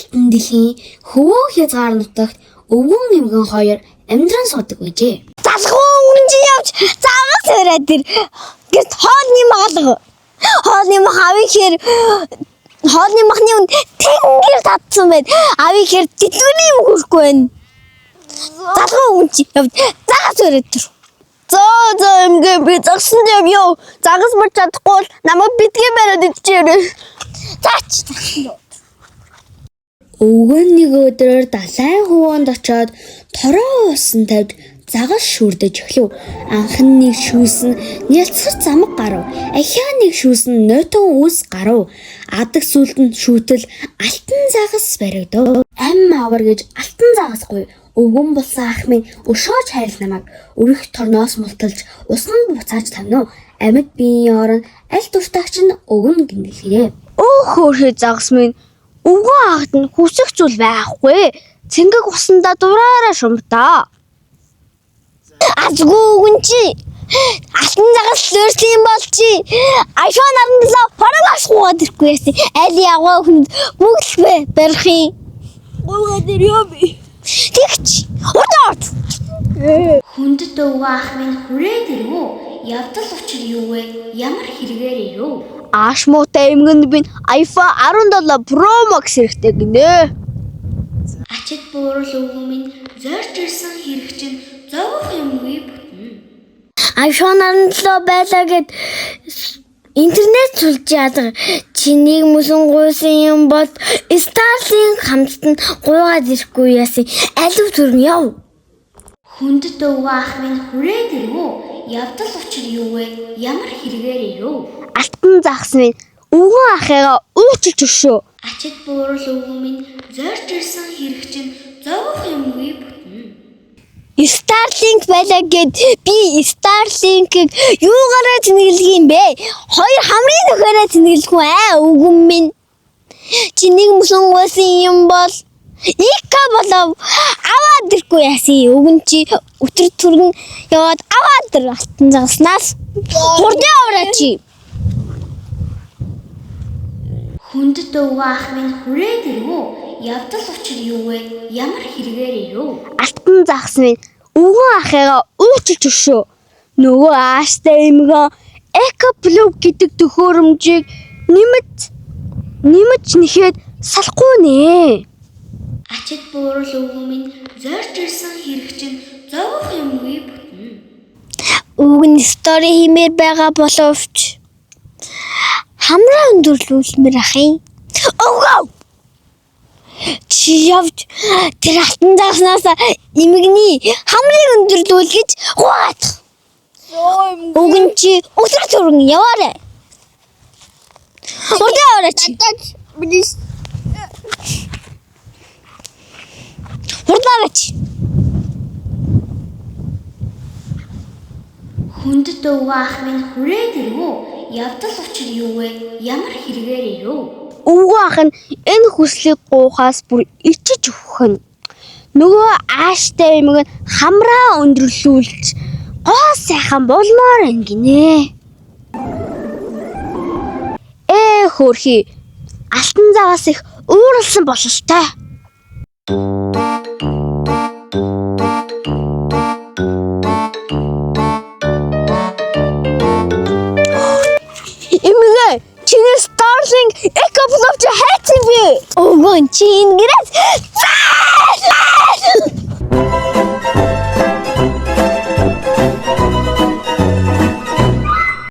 Алтан дэлхийн хөвөө хязгаар нутагт өвгөн эмгэн хоёр амьдран суудаг байжээ. Залхуу үнжи явж загас өрөө тэр гэрт хоолны магалга. Хоолны мах авихэр хоолны махны үн тэнгэр татсан байд. Авихэр тэтгэвний юм хөрөхгүй байна. Залхуу үнжи явж загас өрөө тэр. Зөө эмгэн би загсан юм ёо. Загас мөр чадахгүй бол намайг битгий бариад идчихээрэй. Заач. Өвгөн нэг өдрөөр далайн хөвөөнд очоод тороо усан тавьж загас шүрдэж эхлэв. Анхан нэг шүүсэн нялцгар замаг гарав. Ахиа нэг шүүсэн нойтон үс гарав. Адаг сүлдэнд шүүтэл алтан загас баригдав. Ам авар гэж алтан загасгүй. Өвгөн болсон ах минь өшөөж хайр намайг өрөх торноос мулталж усанд буцааж тавина. Амьд биеийн орон аль дуртагч нь өвгөн гинэлгэрээ. Хөөхөө загас минь өвгөн ахад нь хүсэх зүйл байхгүй. Цэнгэг усандаа дураараа шумтаа. Азгүй өвгөн чи алтан загас лөрсөн бол чи iPhone 17 парагаш гоод ирэхгүй яасан. Аль яваа хүнд бүгдээ барих юм. Гойгоод ирё би. Тэгч. Урд. Хүндэт өвгөн ах минь хүрээд ирвүү. Явдал учир юу вэ? Ямар хэрэгээр ирв? Ааш муутай эмгэнд би iPhone 17 Pro Max хэрэгтэй гинэ. Ачид буурал өвгөн минь зорж ирсэн хэрэг чинь зовох юмгүй бүтэн. iPhone 17 байлаа гэд интернет сулж яадаг. Чинийг мөсөн гуйсан юм бол Starlink хамтд нь гуйгаад ирэхгүй яасан. Алив төрн яв. Хүндэт өвгөн ах минь хүрээд ирвүү. Явдал учир юу вэ? Ямар хэрэгээр ирв? Алтан загас минь өвгөн ахыгаа уучлж өшөө. Ачид буурал өвгөн минь зорж ирсэн хэрэг чинь зовох юмгүй бүтэн. Starlink байлаа гэд би Starlink-ийг юугаараа тэнэглэх юм бэ? Хоёр хамрын нөхөрөө тэнэглэх үү өвгөн минь. Чинийг мөсөн гуйсан юм бол ика болов аваад ирэхгүй яасан. Өвгөн чи өтөр төрн яваад аваад ир алтан загаснаас. Хурдан авраа чи. Хүндэт өвгөн ах минь хүрээд ирвүү. Явдал учир юу вэ? Ямар хэрэгээр ирв? Алтан загас минь өвгөн ахыгаа уучлж өшөө. Нөгөө ааштай эмгэн Eco-Blue гэдэг төхөөрөмжийг нэмж нэхэд салахгүй нэ. Ачид буурал өвгөн минь зорж ирсэн хэрэг чинь зовох юмгүй бүтэн. Өвгөн стори хиймээр байгаа боловч хамраа өндөрлүүлмээр ах юм. Өвгөө! Чи явж тэр алтан загаснаас эмгний хамрыг өндөрлүүл гэж гуйгаад. Өвгөн чи өтөр төрн яваарэ. Урдаа аваарай чи. Урдаа чи. Хүндэт өвгөн ах минь хүрээд ирвүү. Явдал учир юу вэ? Ямар хэрэгээр ирв? Өвгөн ах нь энэ хүслийг гуйхаас бүр ичиж өгөх нь. Нөгөө ааштай эмгэн хамраа өндөрлүүлж гоо сайхан болмоор байна гинэ. Хөөрхий алтан загас их ууралсан бололтой. Эмгэн чиний Starlink Eco-Blue хайцсан би. Өвгөн чи ингэрээс